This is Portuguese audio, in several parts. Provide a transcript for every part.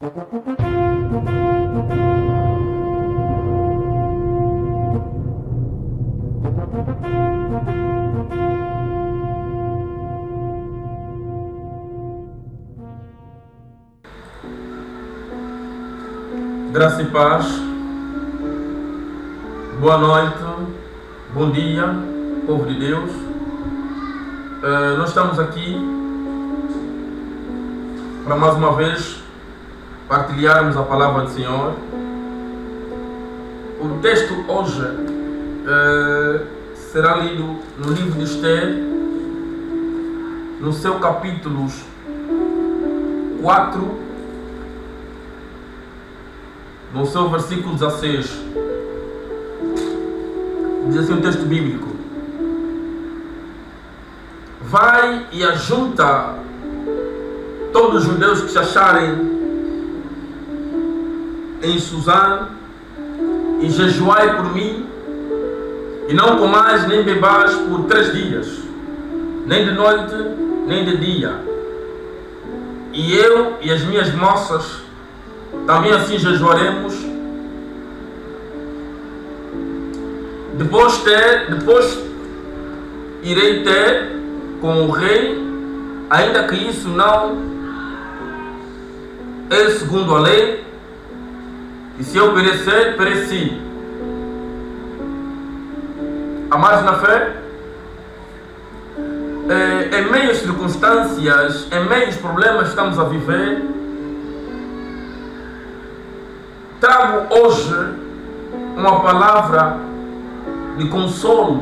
Graça e paz, boa noite, bom dia, povo de Deus. Nós estamos aqui para mais uma vez partilharmos a palavra do Senhor. O texto hoje será lido no livro de Esther, no seu capítulo 4, no seu versículo 16, diz assim o texto bíblico: vai e ajunta todos os judeus que se acharem em Suzã e jejuai por mim, e não comais nem bebais por 3 dias, nem de noite nem de dia, e eu e as minhas moças também assim jejuaremos. Depois irei ter com o rei, ainda que isso não é segundo a lei, e se eu perecer, pereci. Amados na fé, em meio às circunstâncias, em meio aos problemas que estamos a viver, trago hoje uma palavra de consolo.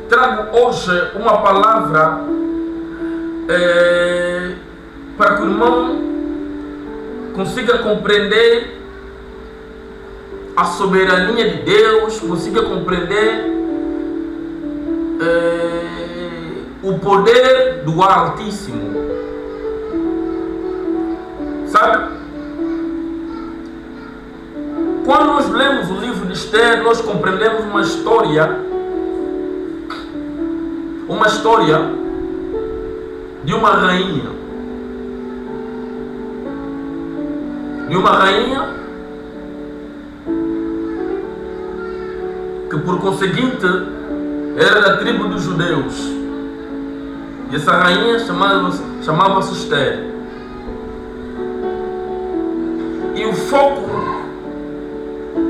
Trago hoje uma palavra para que o irmão consiga compreender a soberania de Deus, consiga compreender o poder do Altíssimo. Sabe? Quando nós lemos o livro de Esther, nós compreendemos uma história de uma rainha. Que por conseguinte era da tribo dos judeus. E essa rainha chamava-se Esther. E o foco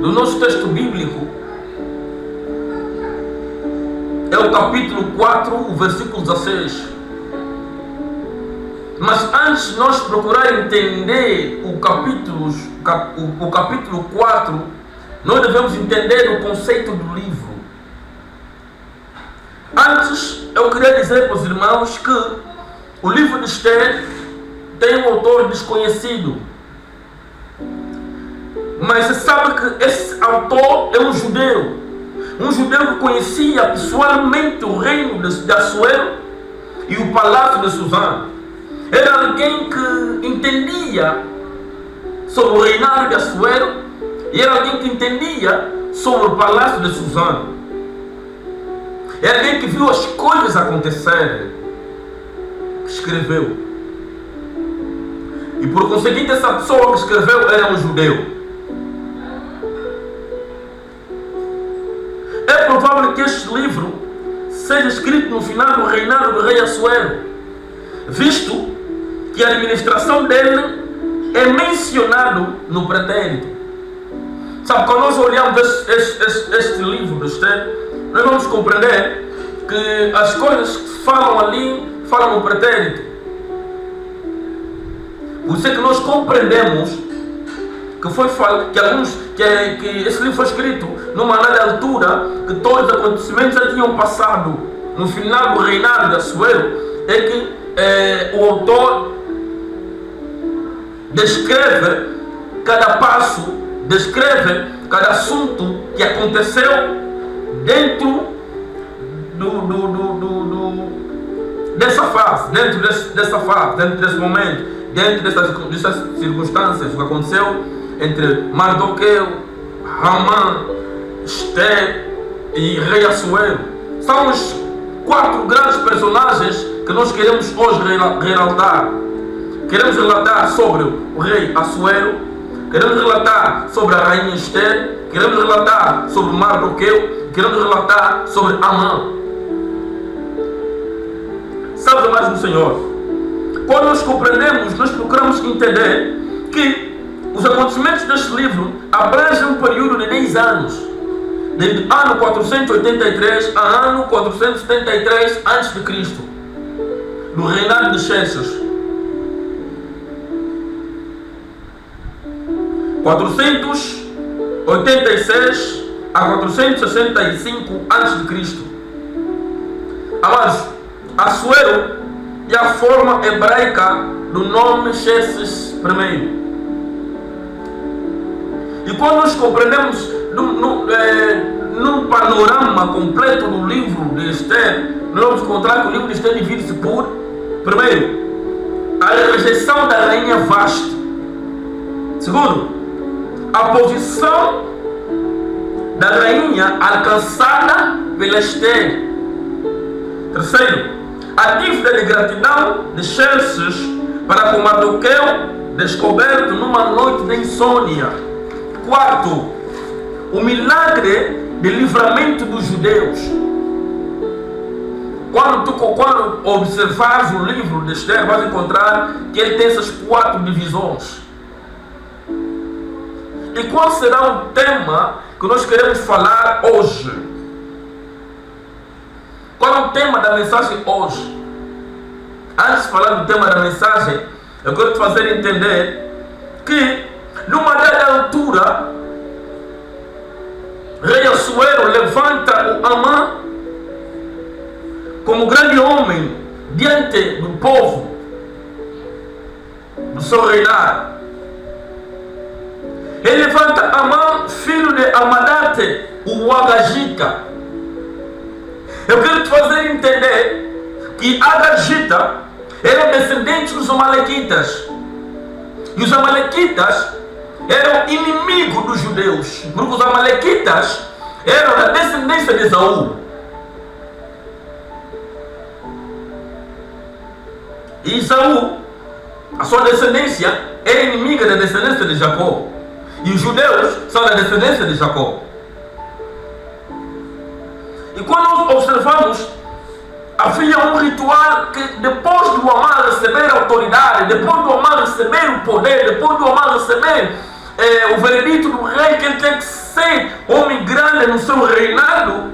do nosso texto bíblico é o capítulo 4, o versículo 16. Mas antes de nós procurar entender o capítulo 4, nós devemos entender o conceito do livro. Antes, eu queria dizer para os irmãos que o livro de Esther tem um autor desconhecido. Mas você sabe que esse autor é um judeu que conhecia pessoalmente o reino de Assuero e o palácio de Suzã. Era alguém que entendia sobre o reinado de Assuero e era alguém que entendia sobre o palácio de Suzã. Era alguém que viu as coisas acontecerem, que escreveu. E por conseguinte, essa pessoa que escreveu era um judeu. É provável que este livro seja escrito no final do reinado do rei Assuero, visto que a administração dele é mencionado no pretérito. Sabe, quando nós olhamos este livro de Esther, nós vamos compreender que as coisas que falam ali, falam no pretérito. Por isso é que nós compreendemos que esse livro foi escrito numa dada altura, que todos os acontecimentos já tinham passado. No final do reinado de Assuero, é que o autor descreve cada passo, descreve cada assunto que aconteceu dentro dessa fase, dentro desse momento, dentro dessas circunstâncias, o que aconteceu entre Mardoqueu, Ramã, Esther e rei Assuero. São os 4 grandes personagens que nós queremos hoje realçar. Queremos relatar sobre o rei Assuero, queremos relatar sobre a rainha Esther, queremos relatar sobre Mardoqueu, queremos relatar sobre Amã. Sabe, mais do Senhor, quando nós compreendemos, nós procuramos entender que os acontecimentos deste livro abrangem um período de 10 anos, de ano 483 a ano 473 a.C., do reinado de Xerxes. 486 a 465 a.C. Amados, Assuero é a forma hebraica do nome Xerxes I. E quando nós compreendemos num panorama completo do livro de Esther, nós vamos encontrar que o livro de Esther divide-se por, primeiro, a rejeição da rainha Vasti. Segundo, a posição da rainha alcançada pela Esther. Terceiro, a dívida de gratidão de Xerxes para com Mardoqueu, descoberto numa noite de insônia. Quarto, o milagre de livramento dos judeus. Quando observares o livro de Esther, vais encontrar que ele tem essas 4 divisões. E qual será o tema que nós queremos falar hoje? Qual é o tema da mensagem hoje? Antes de falar do tema da mensagem, eu quero te fazer entender que, numa dada altura, rei Assuero levanta o Amã como grande homem diante do povo, do seu reinado. Ele levanta Amã, filho de Amadate, o Agagita. Eu quero te fazer entender que Agagita era descendente dos Amalequitas. E os Amalequitas eram inimigos dos judeus, porque os Amalequitas eram da descendência de Esaú. E Esaú, a sua descendência, é inimiga da descendência de Jacó. E os judeus são da descendência de Jacó. E quando nós observamos, havia um ritual que depois do Amã receber autoridade, depois do Amã receber o poder, depois do Amã receber o veredito do rei, que ele tem que ser homem grande no seu reinado,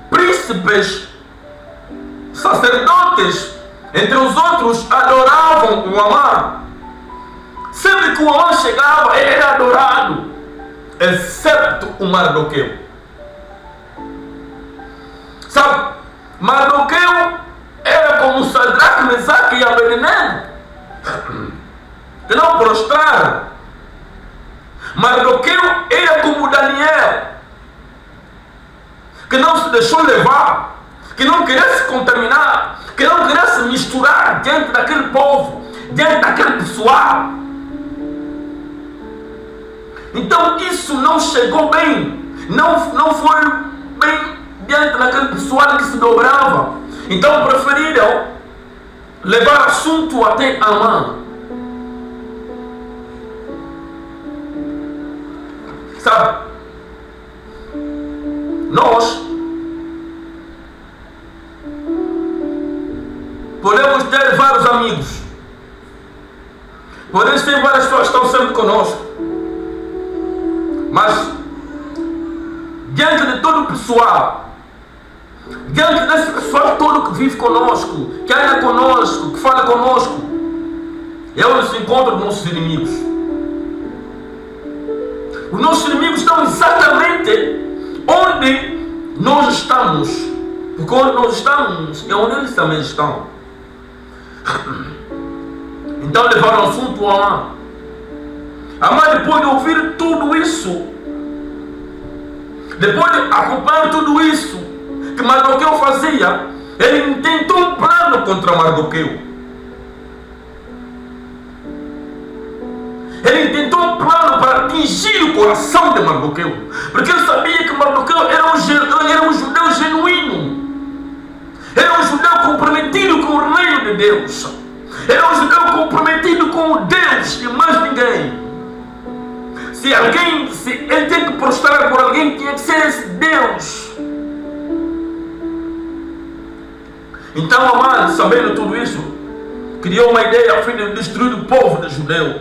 príncipes, sacerdotes, entre os outros, adoravam o Amã. Sempre que o Amã chegava, ele era adorado, excepto o Mardoqueu. Sabe, Mardoqueu era como Sadraque, Mesaque e Abednego, que não prostraram. Mardoqueu era como Daniel, que não se deixou levar, que não queria se contaminar, que não queria se misturar diante daquele povo, diante daquele pessoal. Então isso não chegou bem, não foi bem diante daquele pessoal que se dobrava. Então preferiram levar assunto até Amã. Sabe, nós podemos ter vários amigos, podemos ter várias pessoas que estão sempre conosco, mas diante de todo o pessoal, diante desse pessoal todo que vive conosco, que anda conosco, que fala conosco, eles encontram nossos inimigos. Os nossos inimigos estão exatamente onde nós estamos, porque onde nós estamos é onde eles também estão. Então levaram o assunto a Amã. Amã, depois de ouvir tudo isso, depois de acompanhar tudo isso que Mardoqueu fazia, ele intentou um plano contra Mardoqueu. Ele intentou um plano para atingir o coração de Mardoqueu, porque ele sabia que Mardoqueu era um judeu genuíno, era um judeu comprometido com o reino de Deus. Era um judeu comprometido com Deus e mais ninguém. Se ele tem que prostrar por alguém, tinha que ser esse Deus. Então Amã, sabendo tudo isso, criou uma ideia a fim de destruir o povo judeu.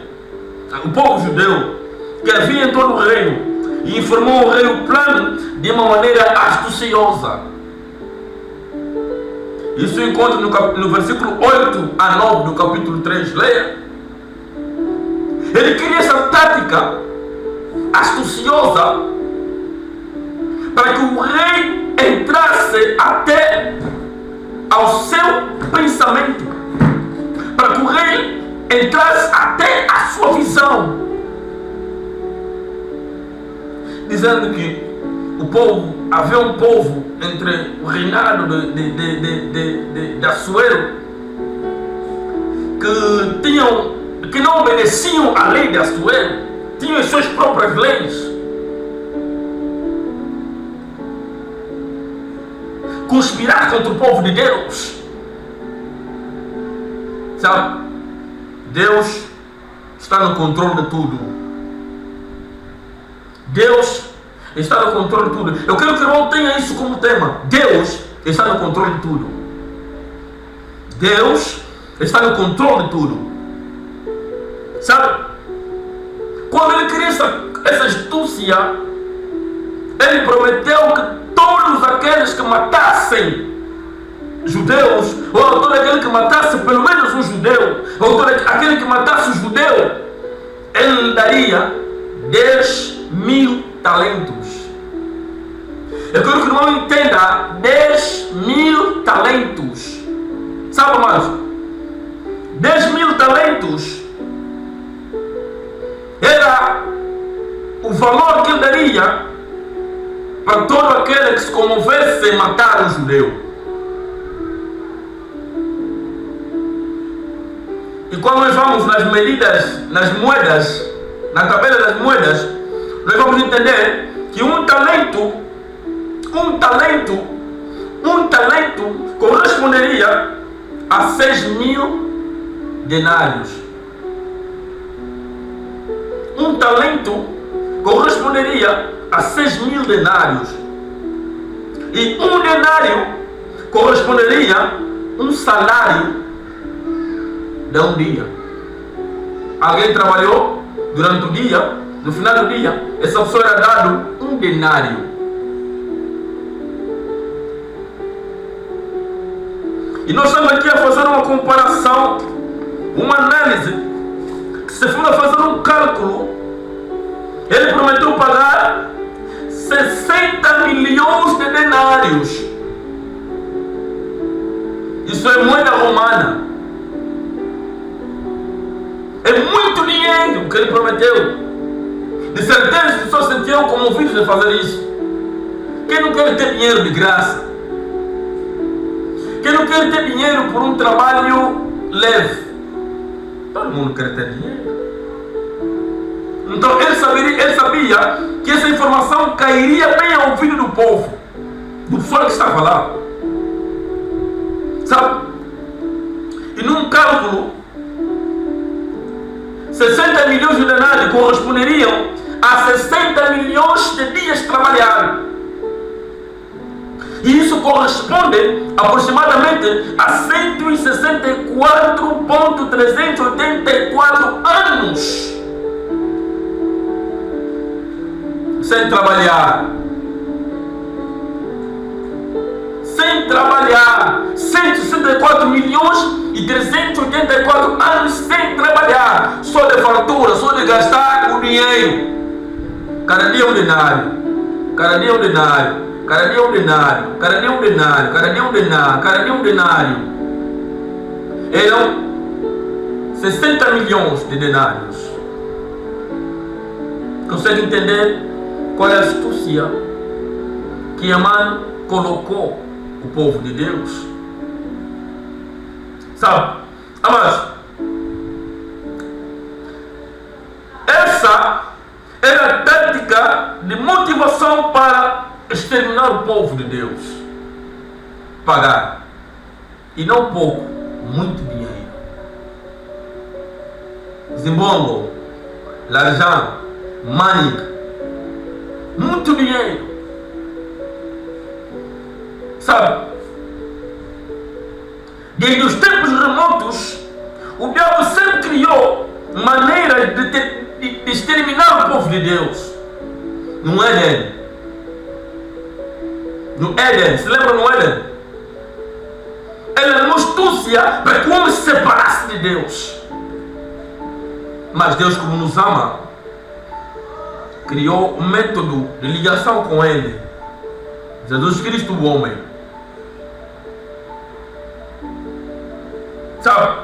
O povo judeu que havia em todo o reino, e informou o rei o plano de uma maneira astuciosa. Isso encontra no versículo 8 a 9 do capítulo 3. Leia. Ele queria essa tática astuciosa para que o rei entrasse até ao seu pensamento, para que o rei entrasse até a sua visão, dizendo que o povo, havia um povo entre o reinado de Assuero que não obedeciam à lei de Assuero, tinham as suas próprias leis, conspirar contra o povo de Deus. Sabe, Deus está no controle de tudo. Deus está no controle de tudo. Eu quero que o irmão tenha isso como tema. Deus está no controle de tudo. Deus está no controle de tudo. Sabe, quando ele queria essa astúcia, ele prometeu que todos aqueles que matassem judeus, ou todo aquele que matasse pelo menos um judeu, ou todo aquele que matasse um judeu, ele lhe daria 10.000 talentos. Eu quero que o irmão entenda: 10.000 talentos. Sabe mais? 10.000 talentos era o valor que ele daria para todo aquele que se comovesse em matar um judeu. E quando nós vamos nas medidas, nas moedas, na tabela das moedas, nós vamos entender que um talento corresponderia a 6.000 denários. Um talento corresponderia a 6.000 denários. E um denário corresponderia a um salário de um dia. Alguém trabalhou durante o dia, no final do dia, essa pessoa era dado um denário. E nós estamos aqui a fazer uma comparação, uma análise, que se for a fazer um cálculo, ele prometeu pagar 60 milhões de denários. Isso é moeda romana. É muito dinheiro que ele prometeu. De certeza as pessoas se sentiam comovidas de fazer isso. Quem não quer ter dinheiro de graça? Quem não quer ter dinheiro por um trabalho leve? Todo mundo quer ter dinheiro. Então ele sabia que essa informação cairia bem ao ouvido do povo, do pessoal que estava lá. Sabe? E num cálculo, 60 milhões de denários corresponderiam a 60 milhões de dias trabalhados. E isso corresponde aproximadamente a 164,384 anos sem trabalhar. 164 milhões e 384 anos sem trabalhar, só de fartura, só de gastar o dinheiro. Cada dia um denário, cada dia um denário, cada dia um denário, cada dia um denário, cada dia um denário, cada dia um denário. Eram 60 milhões de denários. Consegue entender qual é a astúcia que Amã colocou o povo de Deus? Sabe, amados, essa era a tática de motivação para exterminar o povo de Deus. Pagar, e não pouco, muito dinheiro. zimbongo, l'argent, money, muito dinheiro. Sabe? Desde os tempos remotos, o diabo sempre criou maneiras de exterminar o povo de Deus. No Éden. No Éden, se lembra no Éden? Ele armou astúcia para que o homem se separasse de Deus. Mas Deus, como nos ama, criou um método de ligação com Ele. Jesus Cristo, o homem. Sabe?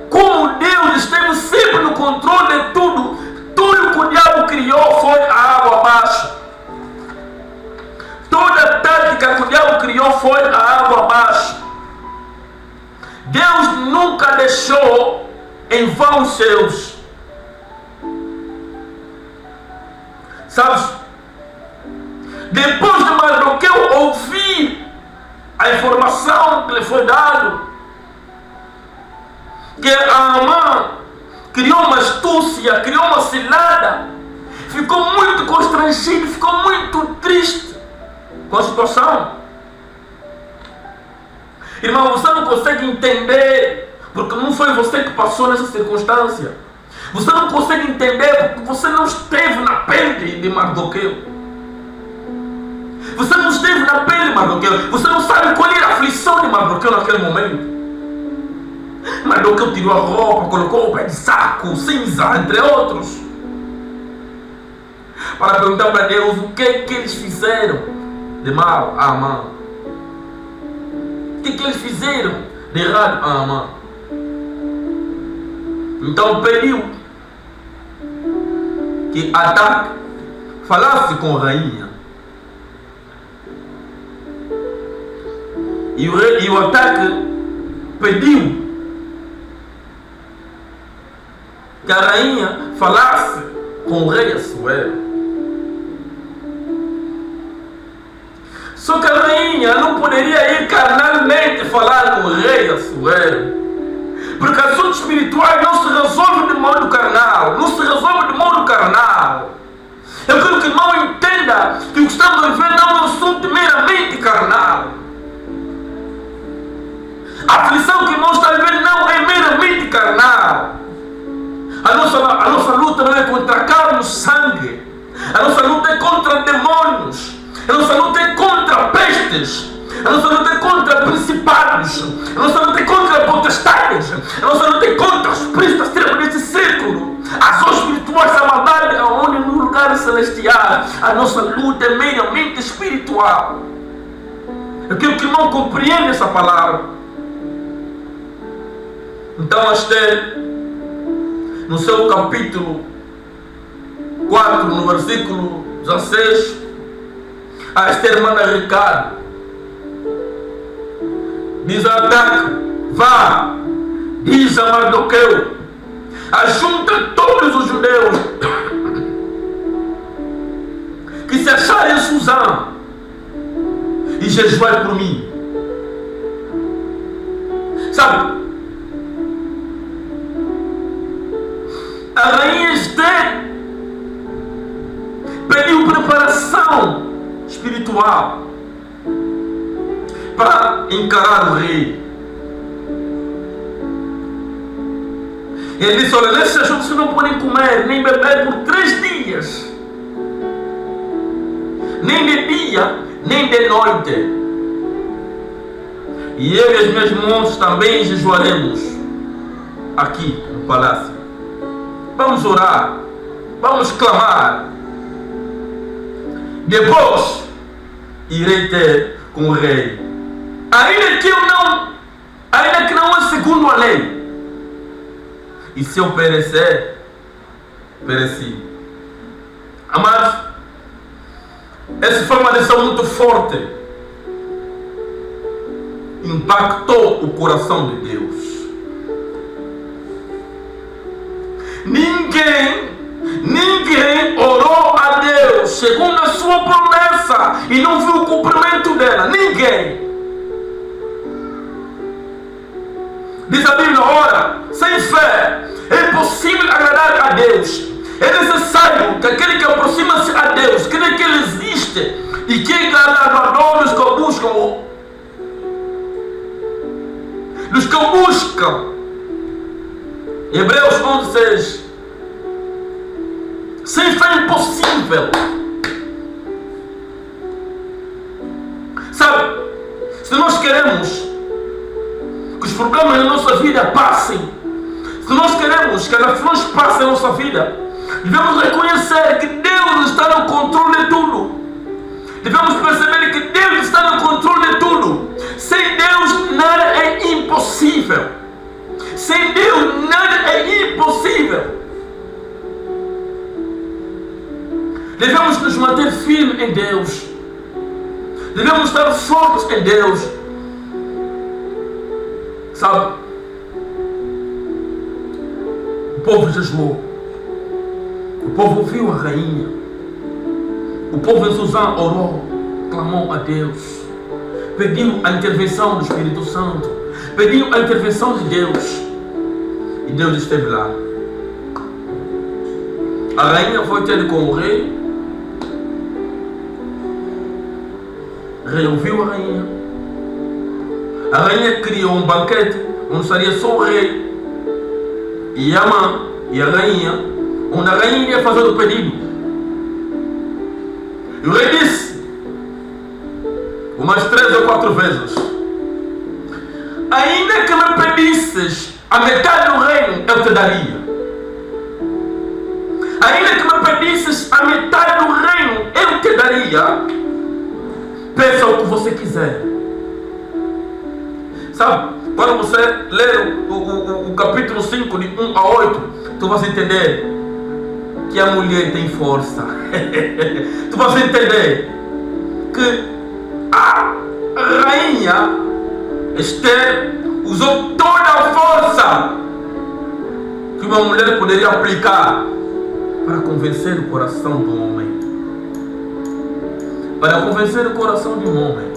Como Deus esteve sempre no controle de tudo, tudo que o diabo criou foi a água abaixo. Toda a tática que o diabo criou foi a água abaixo. Deus nunca deixou em vão os seus. Sabes? Depois de Mardoqueu ouvir a informação que lhe foi dada, que Amã criou uma astúcia, criou uma cilada, ficou muito constrangido, ficou muito triste com a situação. Irmão, você não consegue entender, porque não foi você que passou nessa circunstância. Você não consegue entender porque você não esteve na pele de Mardoqueu. Você não esteve na pele de Mardoqueu. Você não sabe qual era a aflição de Mardoqueu naquele momento. Mardoqueu tirou a roupa, colocou o pé de saco, cinza, entre outros, para perguntar para Deus o que eles fizeram de mal a Amã. O que eles fizeram de errado a Amã. Então pediu que Ataque falasse com a rainha. E o Ataque pediu que a rainha falasse com o rei Assuero. Só que a rainha não poderia ir carnalmente falar com o rei Assuero, porque assuntos espirituais não se resolvem de modo carnal. Não se resolve de modo carnal. Eu quero que o irmão entenda que o que estamos a viver não é um assunto meramente carnal. A aflição que o irmão está a viver não é meramente carnal. A nossa luta não é contra carne e sangue. A nossa luta é contra demônios. A nossa luta é contra pestes. A nossa luta é contra principados. A nossa luta é contra potestades. A nossa luta é contra os príncipes das trevas desse século. Ações espirituais da maldade, aonde no lugar celestial. A nossa luta é meramente espiritual. Eu quero que o irmão compreenda essa palavra. Então, Esther, no seu capítulo 4, no versículo 16, a Esther manda recado. Diz a Ataque: vá, diz a Mardoqueu, ajunta todos os judeus que se acharem em Suzã e jejuai por mim. Sabe? A rainha Esther pediu preparação espiritual para encarar o rei. Ele disse: olha, nesses assuntos vocês não podem comer nem beber por 3 dias, nem de dia, nem de noite. E eu e os meus irmãos também jejuaremos aqui no palácio. Vamos orar, vamos clamar. Depois irei ter com o rei, ainda que não é segundo a lei. E se eu perecer, pereci. Amados, essa foi uma lição muito forte. Impactou o coração de Deus. Ninguém orou a Deus segundo a sua promessa e não viu o cumprimento dela. Ninguém. Diz a Bíblia: ora, Sem fé é impossível agradar a Deus. É necessário que aquele que aproxima-se a Deus, crê que Ele existe e que é galardoador dos que o buscam. Dos que o buscam. Hebreus 11:6. Sem fé é impossível. Sabe, se nós queremos que os problemas da nossa vida passem, se nós queremos que as aflições passem na nossa vida, devemos reconhecer que Deus está no controle de tudo. Devemos perceber que Deus está no controle de tudo. Sem Deus nada é impossível. Sem Deus nada é impossível. Devemos nos manter firmes em Deus. Devemos estar fortes em Deus. Sabe? O povo jejuou. O povo ouviu a rainha. O povo em Suzã orou, clamou a Deus. Pediu a intervenção do Espírito Santo. Pediu a intervenção de Deus. E Deus esteve lá. A rainha foi ter com o rei. O rei ouviu a rainha. A rainha criou um banquete onde estaria só o rei e Amã e a rainha, onde a rainha ia fazer o pedido. E o rei disse umas 3 ou 4 vezes: ainda que me pedisses a metade do reino, eu te daria. Ainda que me pedisses a metade do reino, eu te daria. Peça o que você quiser. Sabe, quando você ler o capítulo 5, de 1 a 8, tu vais entender que a mulher tem força. Tu vais entender que a rainha Esther usou toda a força que uma mulher poderia aplicar para convencer o coração do homem. Para convencer o coração de um homem,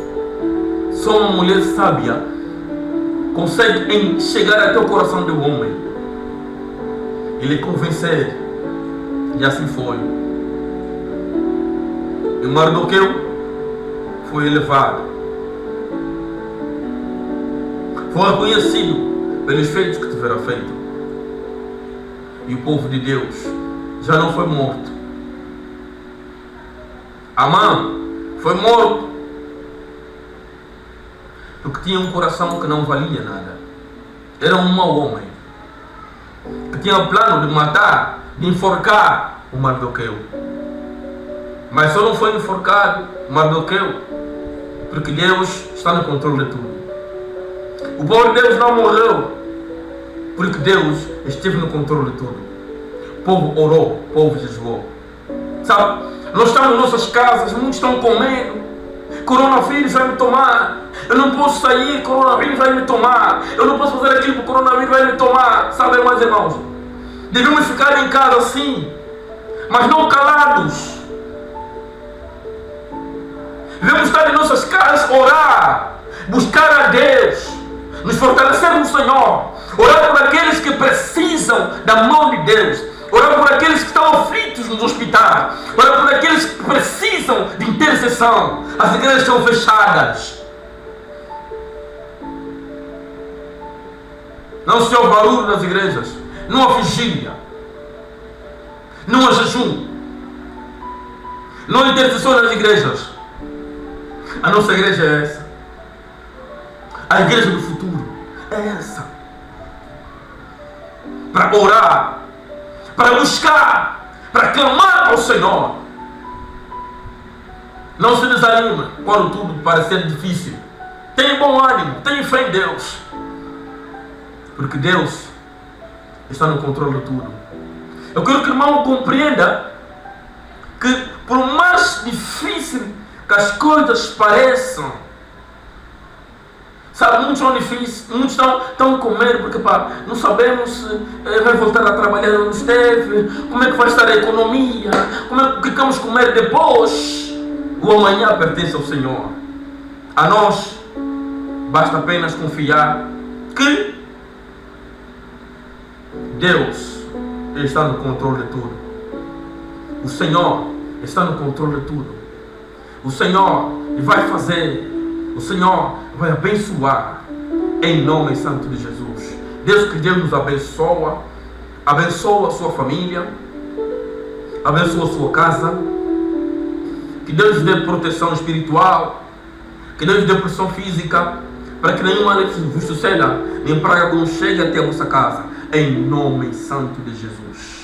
só uma mulher sábia consegue chegar até o coração do homem e lhe convencer. E assim foi. E Mardoqueu foi elevado. Foi reconhecido pelos feitos que tivera feito. E o povo de Deus já não foi morto. Amã foi morto porque tinha um coração que não valia nada. Era um mau homem que tinha o plano de matar, de enforcar o Mardoqueu. Mas só não foi enforcado Mardoqueu porque Deus está no controle de tudo. O povo de Deus não morreu porque Deus esteve no controle de tudo. O povo orou, o povo jejuou. Sabe, nós estamos em nossas casas, muitos estão com medo. Coronavírus vai me tomar. Eu não posso sair, coronavírus vai me tomar. Eu não posso fazer aquilo, o coronavírus vai me tomar. Sabe, meus irmãos? Devemos ficar em casa assim, mas não calados. Devemos estar em nossas casas, orar, buscar a Deus, nos fortalecer no Senhor, orar por aqueles que precisam da mão de Deus, orar por aqueles que estão aflitos nos hospitais, orar por aqueles que precisam de intercessão. As igrejas estão fechadas. Não se ouve barulho nas igrejas. Não há vigília. Não há jejum. Não há intercessão nas igrejas. A nossa igreja é essa. A igreja do futuro é essa. Para orar, para buscar, para clamar ao Senhor. Não se desanime quando tudo parecer difícil. Tenha bom ânimo, tenha fé em Deus. Porque Deus está no controle de tudo. Eu quero que o irmão compreenda que por mais difícil que as coisas pareçam, sabe, muitos são difíceis, muitos estão com medo porque não sabemos se vai voltar a trabalhar onde esteve, como é que vai estar a economia, como é que vamos comer depois. O amanhã pertence ao Senhor. A nós basta apenas confiar que Deus, Ele está no controle de tudo. O Senhor está no controle de tudo. O Senhor vai fazer. O Senhor vai abençoar. Em nome santo de Jesus. Deus, que Deus nos abençoa. Abençoa a sua família. Abençoa a sua casa. Que Deus lhe dê proteção espiritual. Que Deus lhe dê proteção física. Para que nenhuma lei vos suceda, nem praga não chegue até a vossa casa. Em nome santo de Jesus.